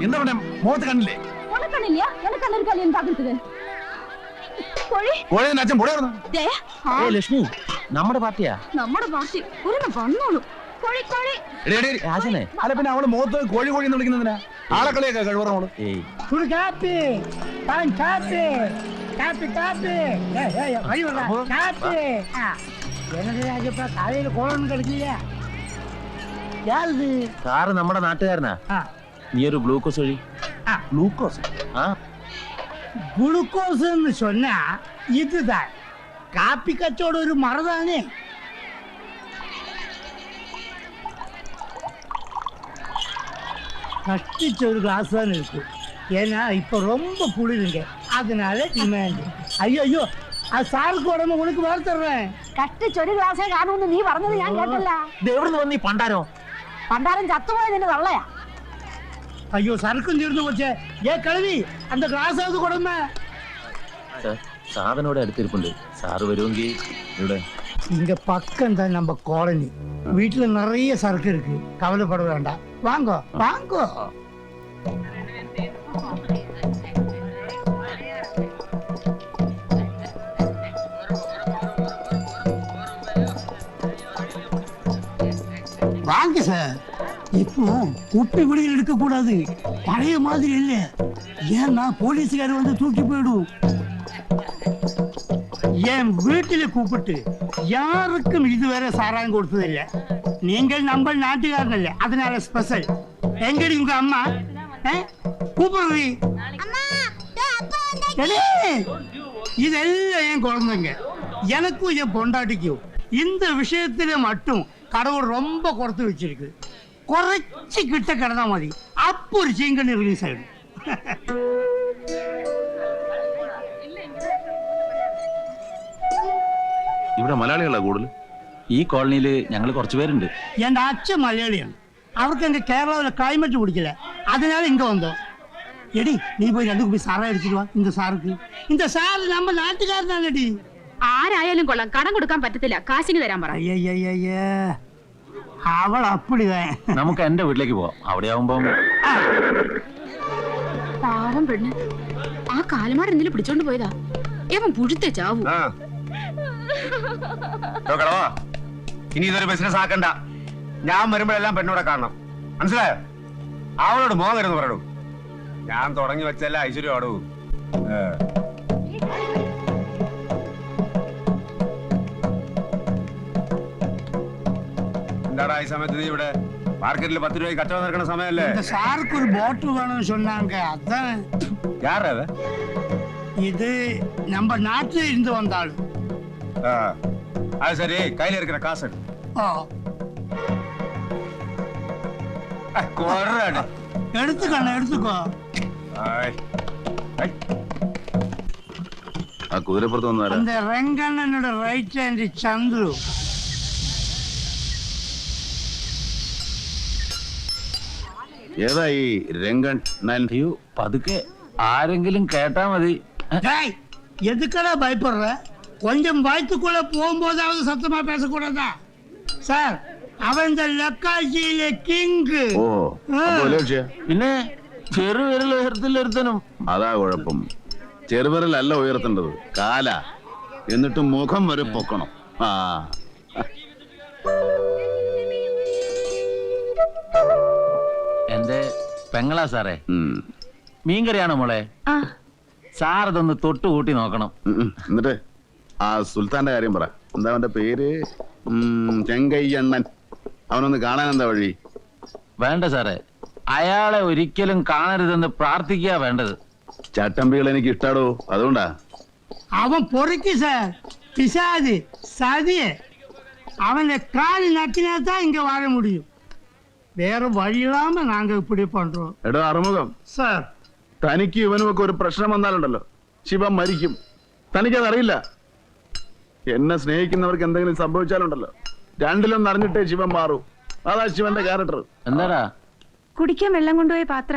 എന്താ പറയാ മുഖത്ത് കണ്ടില്ലേ? ലക്ഷ്മി നമ്മുടെ പാർട്ടിയാ. നമ്മുടെ പാർട്ടി വന്നോളൂ. അല്ല പിന്നെ അവള് മുഖത്ത് കോഴി കോഴി എന്ന് വിളിക്കുന്നതിനാ? ആളെ കളിയൊക്കെ കഴിവറോള്. സാറ് നമ്മുടെ നാട്ടുകാരനാ. നീ ഒരു ഗ്ലൂക്കോസ് വഴി. ഗ്ലൂക്കോസ്? குளுக்கோஸ் சொன்னா இதுதான். காப்பி கச்சோட ஒரு மரதானே. கட்டிச்ச ஒரு கிளாஸ் தான் இருக்கு. ஏன்னா இப்ப ரொம்ப குளிருங்க, அதனால டிமாண்ட். ஐயோ ஐயோ, அது சாருக்கு உடம்பு உனக்கு வேறு தர்றேன். കട്ടിച്ചൊരു ഗ്ലാസ്സേ കാണുമെന്ന് നീ പറഞ്ഞത് ഞാൻ കേട്ടല്ല. എവിടുന്ന് വന്നീ പണ്ടാരോ? പണ്ടാരം ചത്തുപോയതിന്റെ തള്ളയാ. ஐயோ சரக்கும் தீர்ந்து போச்சே. ஏ கழுவி, அந்த கிளாஸ் ஆகுது கொடுமை. சாதனோட எடுத்திருப்புண்டு. சாரு வருவங்கி ഇവിടെ. இங்க பக்கம் தான் நம்ம காலனி. வீட்டுல நிறைய சரக்கு இருக்கு, கவலைப்பட வேண்டாம். வாங்க வாங்க. வாங்க சார். இப்போ குப்பை குடிகள் எடுக்க கூடாது, பழைய மாதிரி இல்ல. ஏன்னா போலீஸ்காரர் வந்து தூக்கி போயிடும். என் வீட்டில கூப்பிட்டு யாருக்கும் இதுவரை சாராயம் கொடுத்ததில்லை. நீங்கள் நம்ம நாட்டுக்காரனல்ல, அதனால ஸ்பெஷல். எங்கடி உங்க அம்மா? கூப்பிடுறீ இதெல்லாம் என் குழந்தைங்க. எனக்கும் என் பொண்டாட்டிக்கும் இந்த விஷயத்துல மட்டும் கடவுள் ரொம்ப குறைத்து வச்சிருக்கு. കുറച്ച് കിട്ട കിടന്നാ മതി, അപ്പൊ ഒരു ചെങ്കണ്ണി റിലീസ് ആയിരുന്നു. ഇവിടെ മലയാളികളാ കൂടുതൽ. ഈ കോളനിയില് ഞങ്ങൾ കുറച്ചു പേരുണ്ട്. എന്റെ അച്ഛൻ മലയാളിയാണ്. അവർക്ക് എന്റെ കേരളത്തിലെ ക്ലൈമറ്റ് പിടിക്കില്ല, അതിനാൽ ഇങ്ങ വന്നോ. എടി നീ പോയി 2 കുപ്പി സാറ അടിച്ചിട്ട് വാ. இந்த സാർക്ക്, இந்த സാറ് നമ്മ നാട്ടുകാരനാണെടി. ആരായാലും കൊള്ളാം, കടം കൊടുക്കാൻ പറ്റത്തില്ല, കാശിന് തരാൻ പറ. അയ്യയ്യയ്യേ, അവൾ അപ്പടിതാ. നമുക്ക് എന്റെ വീട്ടിലേക്ക് പോവാം. അവിടെ ആവുമ്പോ പാവം പെണ്ണ്, ആ കാലമാർ എന്തെങ്കിലും പിടിച്ചോണ്ട് പോയതാ. ഏവൻ പുഴുത്തെ ചാവൂ. ഇനി ഇതൊരു ബിസിനസ് ആക്കണ്ട. ഞാൻ വരുമ്പോഴെല്ലാം പെണ്ണോടെ കാണണം, മനസ്സിലായോ? അവളോട് മോങ്ങരുന്ന് പറയൂ. ഞാൻ തുടങ്ങി വെച്ചല്ല ഐശ്വര്യം ആടൂ. എന്താടാ ഈ സമയത്ത് നീ ഇവിടെ? മാർക്കറ്റിൽ 10 രൂപയ്ക്ക് കച്ചവടം നടക്കുന്ന സമയമല്ലേ? സാർക്ക് ഒരു ബോട്ടിൽ വേണമെന്ന് சொன்னாங்க. அதான். யார் அது? இது நம்ம நாட்டுல இருந்து வந்த ஆளு. அது சரி, கையில இருக்கிற காசு எடுத்துக்கண்ணா, எடுத்துக்கோ. ആ കുതിരപ്പുറത്ത് വന്നാ அந்த ரெங்கண்ணனோட ரைட் ஹேண்ட் ചന്ദ്രു. ഏതായി രംഗൻ? പതുക്കെ ആരെങ്കിലും കേട്ടാ മതി. எதுக்கடா பயப்படுற? கொஞ்சம் வயிற்றுக்குள்ள போகும்போதாவது சத்தமா பேசக்கூடாதா? சார், അവൻ இந்த ലക്കാശിയിലെ കിങ്. പിന്നെ ചെറുവിരൽ ഉയർത്തിലൊരുത്തനും. അതാ കുഴപ്പം. ചെറുവിരലല്ല ഉയർത്തേണ്ടത്, കാല. എന്നിട്ട് മുഖം വരെ പൊക്കണം. എന്റെ പെങ്ങളാ സാറേ. മീൻകറിയാണോ മോളെ? സാറതൊന്ന് തൊട്ട് കൂട്ടി നോക്കണം. എന്നിട്ട് ആ സുൽത്താന്റെ കാര്യം പറ. എന്താ അവന്റെ പേര്? ചെങ്കയ്യണ്ണൻ. അവനൊന്ന് കാണാൻ എന്താ വഴി? വേണ്ട സാറേ, അയാളെ ഒരിക്കലും കാണരുതെന്ന് പ്രാർത്ഥിക്കുക വേണ്ടത്. ചട്ടമ്പികൾ എനിക്ക് ഇഷ്ടാടോ, അതുകൊണ്ടാ. അവൻ പൊറിക്ക് സാർ, പിശാച്, സതിയെ. അവന്റെ കാല് നക്കിനാത്താ ഇങ്ങ വാഴ മുടിയും. വേറെ വഴിയില്ലാമ നാങ്ക ഇപ്പിടി പண்றோம். എടോ അറുമുഖം സാർ, തനിക്ക് ഇവനുമൊക്കെ ഒരു പ്രശ്നം വന്നാലുണ്ടല്ലോ, ശിവൻ മരിക്കും. തനിക്കതറിയില്ല. എന്നെ സ്നേഹിക്കുന്നവർക്ക് എന്തെങ്കിലും സംഭവിച്ചാലുണ്ടല്ലോ, രണ്ടിലൊന്നും അറിഞ്ഞിട്ടേ ശിവൻ മാറൂ. അതാ ശിവന്റെ ക്യാരക്ടർ. എന്താടാ? കുടിക്കാൻ വെള്ളം കൊണ്ടുപോയ പാത്ര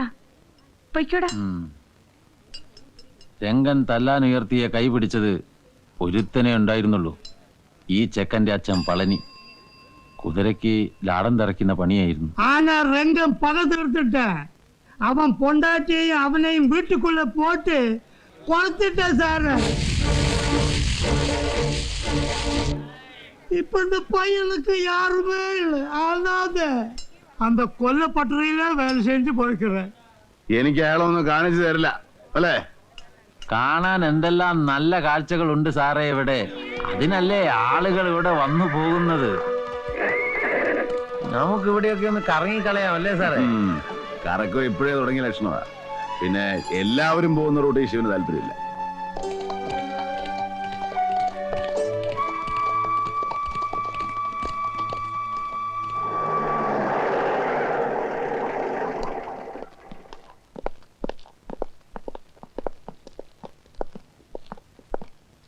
പൊയ്ക്കോടാ. രംഗൻ തല്ലാൻ ഉയർത്തിയ കൈ പിടിച്ചത് ഒരുത്തനെ ഉണ്ടായിരുന്നുള്ളൂ. ഈ ചെക്കന്റെ അച്ഛൻ പളനി. കുതിരയ്ക്ക് ലാടം തിറക്കുന്ന പണിയായിരുന്നു. ஆனா ரெங்கம் பகை தீர்த்துட்டேன். அவன் பொண்டாட்டியையும் அவனையும் வீட்டுக்குள்ள போட்டு கொளுத்துட்டேன் சார். இப்ப இந்த பையனுக்கு யாருமே இல்லை. அனாத அந்த கொல்லப்பட்டறையில வேலை செஞ்சு போய்க்கிறேன். എനിക്ക് അയാളൊന്നും കാണിച്ചു തരില്ല അല്ലേ? കാണാൻ എന്തെല്ലാം നല്ല കാഴ്ചകളുണ്ട് സാറേ ഇവിടെ. അതിനല്ലേ ആളുകൾ ഇവിടെ വന്നു പോകുന്നത്. നമുക്ക് ഇവിടെയൊക്കെ ഒന്ന് കറങ്ങിക്കളയാം അല്ലേ സാറേ? കറക്കം ഇപ്പോഴേ തുടങ്ങിയ ലക്ഷണമാ. പിന്നെ എല്ലാവരും പോകുന്ന റൂട്ട് ശിവന് താല്പര്യമില്ല.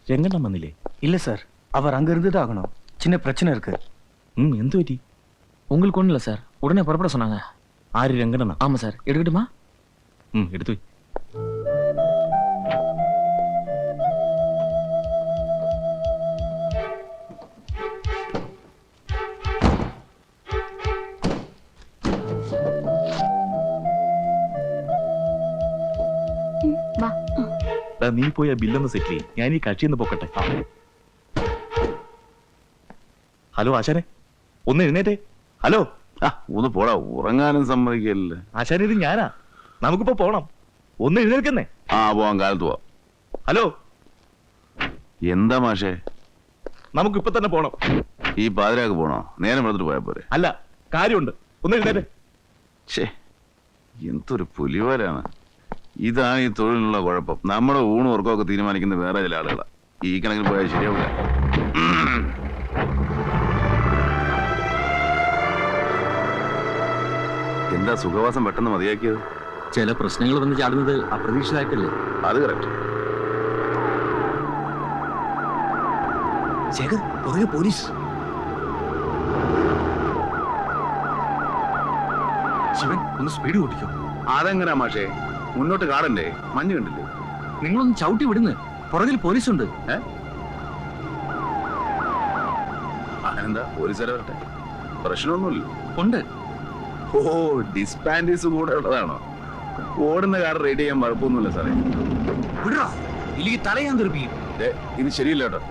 ரெங்கண்ணா வந்திலே? இல்ல சார், அவர் அங்க இருந்து தான் ஆகணும். சின்ன பிரச்சனை இருக்கு. எந்த பറ്റി? உங்களுக்கு ஒண்ணும் இல்ல சார், உடனே புறப்பட சொன்னாங்க. ஆரி ரெங்கண்ணா? ஆமா சார், எடுக்கட்டுமா? எடுத்து வை. വാ. നീ പോയി ആ ബില്ലൊന്ന് സെറ്റിൽ ചെയ്യും. ഞാൻ ഈ കക്ഷിന്ന് പോക്കട്ടെ. ഹലോ ആശാനെ, ഒന്ന് എഴുന്നേറ്റേ. ഹലോ. ഒന്ന് പോടാ, ഉറങ്ങാനും സമ്മതിക്കല്ലേ. ആശാനെ, ഇത് ഞാനാ. നമുക്കിപ്പോ പോണം. ഒന്ന് എഴുന്നേൽക്കുന്നേ. പോവാം, കാലത്ത് പോവാം. ഹലോ. എന്താ മാഷേ? നമുക്കിപ്പൊ തന്നെ പോണം. ഈ പാതിരാക്ക് പോണോ? നേരം എടുത്തിട്ട് പോയാ പോരെ? അല്ല, കാര്യമുണ്ട്. ഒന്ന് എഴുന്നേറ്റേ. ഛേ, എന്തൊരു പുലിവാലാണ്. ഇതാണ് ഈ തൊഴിലിനുള്ള കുഴപ്പം. നമ്മുടെ ഊണും ഉറക്കമൊക്കെ തീരുമാനിക്കുന്ന വേറെ ചില ആളുകളാണ്. ഈ കണക്കിന് പോയാൽ ശരിയാവില്ല. എന്താ സുഖവാസം പെട്ടെന്ന് മതിയാക്കിയത്? ചില പ്രശ്നങ്ങൾ വന്ന് ചാടുന്നത് അപ്രതീക്ഷിതമായിട്ടല്ലേ? അത് കറക്റ്റ്. ശേഖർ, പുറകെ പോലീസ്. ശിവൻ, ഒന്ന് സ്പീഡ് കൂട്ടിക്കോ. അതെങ്ങനാ മാഷേ? മുന്നോട്ട് കാടണ്ടേ? മഞ്ഞ് കണ്ടില്ലേ? നിങ്ങളൊന്ന് ചവിട്ടി വിടുന്ന്. പുറകിൽ പോലീസുണ്ട്. അങ്ങനെന്താ? പോലീസുകാരെ വരട്ടെ, പ്രശ്നമൊന്നുമില്ല. ഉണ്ട്. ഓ, ഡിസ്പാൻഡീസ് കൂടെ ഉള്ളതാണോ? ഓടുന്ന കാർ റെഡി ചെയ്യാൻ കുഴപ്പമൊന്നുമില്ല സാറേ. വിടറാ, ഇല്ലെങ്കിൽ തലയാൻ തെറിപ്പിക്കും. ഇത് ശരിയില്ല കേട്ടോ.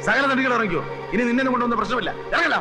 സകല തടികൾ ഇറങ്ങിക്കോ. ഇനി നിന്നെ കൊണ്ടുവന്ന പ്രശ്നമില്ല. ഇറങ്ങല.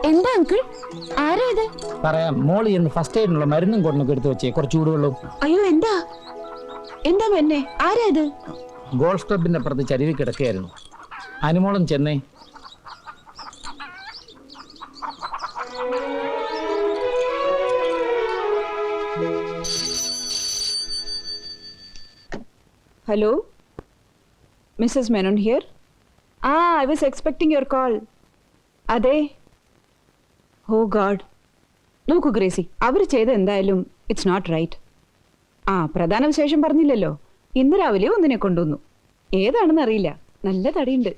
എന്താ അങ്കിൾ? ആരാ ഇത്? പറയാം. മോള് ഇന്ന് ഫസ്റ്റ് എയ്ഡിനുള്ള മരുന്നും കൊണ്ടൊക്കെ എടുത്ത് വെച്ചേ, കുറച്ച് ചൂടുവെള്ളവും. അയ്യോ, എന്താ എന്താ എന്നെ? ആരാ ഇത്? ഗോൾഫ് ക്ലബിന്റെ അപ്പുറത്ത് ചരിവിൽ കിടക്കുകയായിരുന്നു. അനുമോളും Chennai. Hello? Mrs. Menon here? I was expecting your call. അതെ. ഓ ഗാഡ്. നോക്കൂ ഗ്രേസി, അവർ ചെയ്ത എന്തായാലും ഇറ്റ്സ് നോട്ട് റൈറ്റ്. പ്രധാന വിശേഷം പറഞ്ഞില്ലല്ലോ. ഇന്ന് രാവിലെ ഒന്നിനെ കൊണ്ടുവന്നു. ഏതാണെന്ന് അറിയില്ല. നല്ല തടിയുണ്ട്.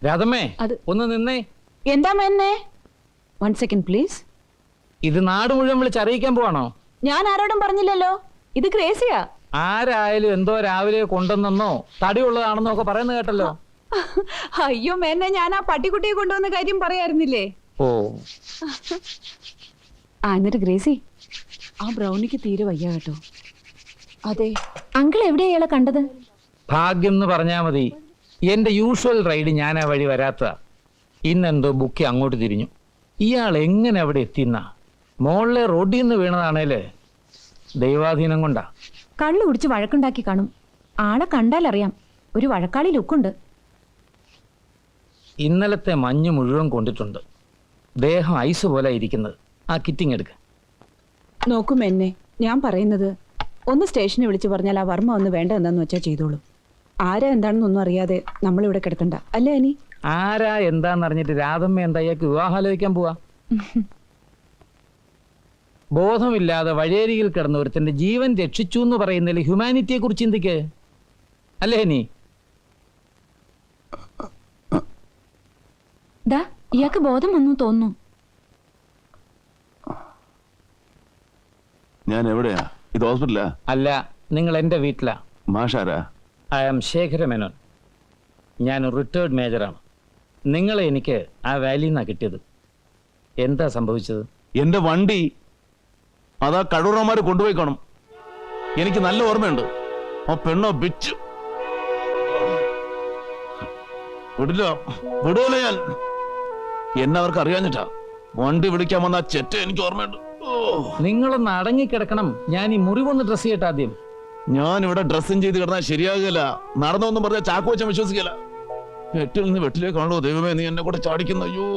രാധമ്മേ, അത് ഒന്ന് നിന്നേ. എന്താ മെന്നെ? 1 second പ്ലീസ്. ഇത് നാട് മുഴുവൻ വിളിച്ച് അറിയിക്കാൻ പോവാണോ? ഞാൻ ആരോടും പറഞ്ഞില്ലല്ലോ. ഇത് ഗ്രേസിയാ. ആരായാലും എന്തോ രാവിലെ കൊണ്ടുവന്നെന്നോ തടിയുള്ളതാണെന്നോ ഒക്കെ പറയുന്നത് കേട്ടല്ലോ. അയ്യോ മെന്നെ, ഞാൻ ആ പട്ടിക്കുട്ടിയെ കൊണ്ടുവന്ന കാര്യം പറയായിരുന്നില്ലേ? ഓ, എന്നിട്ട് ഗ്രേസി, ആ ബ്രൗണിക്ക് തീരെ വയ്യ കേട്ടോ. അതെ. അങ്കിൾ എവിടെയാ ഇയാളെ കണ്ടത്? ഭാഗ്യം എന്ന് പറഞ്ഞാ മതി. എന്റെ യൂഷ്വൽ റൈഡ് ഞാൻ ആ വഴി വരാത്ത. ഇന്നെന്തോ ബുക്ക് അങ്ങോട്ട് തിരിഞ്ഞു. ഇയാൾ എങ്ങനെ അവിടെ എത്തിന്ന? മോളിലെ റോഡിൽ നിന്ന് വീണതാണേല് ദൈവാധീനം കൊണ്ടാ. കള്ളു കുടിച്ച് വഴക്കുണ്ടാക്കി കാണും. ആളെ കണ്ടാൽ അറിയാം, ഒരു വഴക്കാളി ലുക്കുണ്ട്. ഇന്നലത്തെ മഞ്ഞ് മുഴുവൻ കൊണ്ടിട്ടുണ്ട്. ദേഹം ഐസ് പോലെ ഇരിക്കുന്നത്. ആ കിറ്റിങ് എടുക്ക. നോക്കും എന്നെ, ഞാൻ പറയുന്നത് ഒന്ന് സ്റ്റേഷനെ വിളിച്ചു പറഞ്ഞാൽ ആ വർമ്മ ഒന്ന് വേണ്ട എന്താന്ന് വെച്ചാൽ ചെയ്തോളൂ. ആരാ എന്താണെന്നൊന്നും അറിയാതെ നമ്മളിവിടെ കിടത്തണ്ട, അല്ലേ അനി? ആരാ എന്താന്നറിഞ്ഞിട്ട് രാധമ്മ എന്താ ഇയാൾക്ക് വിവാഹാലോചിക്കാൻ പോവാ? ബോധമില്ലാതെ വഴിയരികിൽ കിടന്ന ഒരുത്തന്റെ ജീവൻ രക്ഷിച്ചു എന്ന് പറയുന്നതിൽ ഹ്യൂമാനിറ്റിയെ കുറിച്ച് ചിന്തിക്ക്, അല്ലേ നീ? ദാ ഇയാൾക്ക് ബോധം വന്നു തോന്നുന്നു. ഞാൻ എവിടെയാ? ഇത് ഹോസ്പിറ്റലാ? അല്ല, നിങ്ങൾ എന്റെ വീട്ടിലാ. മാഷാരാ? I am Shekhara Menon. ഞാൻ റിട്ടയർഡ് മേജറാണ്. നിങ്ങളെ എനിക്ക് ആ വാലിയിൽ നിന്നാണ് കിട്ടിയത്. എന്താ സംഭവിച്ചത്? എന്റെ വണ്ടി അതാ കടൂറന്മാര് കൊണ്ടുപോയി കാണും. എനിക്ക് നല്ല ഓർമ്മയുണ്ട്. ആ പെണ്ണോ ബിച്ച് വിടില്ല, വിടൂല ഞാൻ. എന്നെ അവർക്ക് അറിയാഞ്ഞിട്ടാ. വണ്ടി വിളിക്കാൻ വന്ന ആ ചെറ്റ എനിക്ക് ഓർമ്മയുണ്ട്. നിങ്ങളൊന്ന് അടങ്ങിക്കിടക്കണം. ഞാൻ ഈ മുറിവൊന്ന് ഡ്രസ് ചെയ്യട്ടെ ആദ്യം. ഞാൻ ഇവിടെ ഡ്രസ്സിങ് ചെയ്ത് കിടന്നാൽ ശരിയാകില്ല. നടന്നൊന്നും പറഞ്ഞാൽ ചാക്കോ വെച്ചാൽ വിശ്വസിക്കില്ല. വെട്ടിൽ നിന്ന് വെട്ടിലേക്ക് കാണുമോ ദൈവമേ, നീ എന്നെ കൂടെ ചാടിക്കുന്ന. അയ്യോ.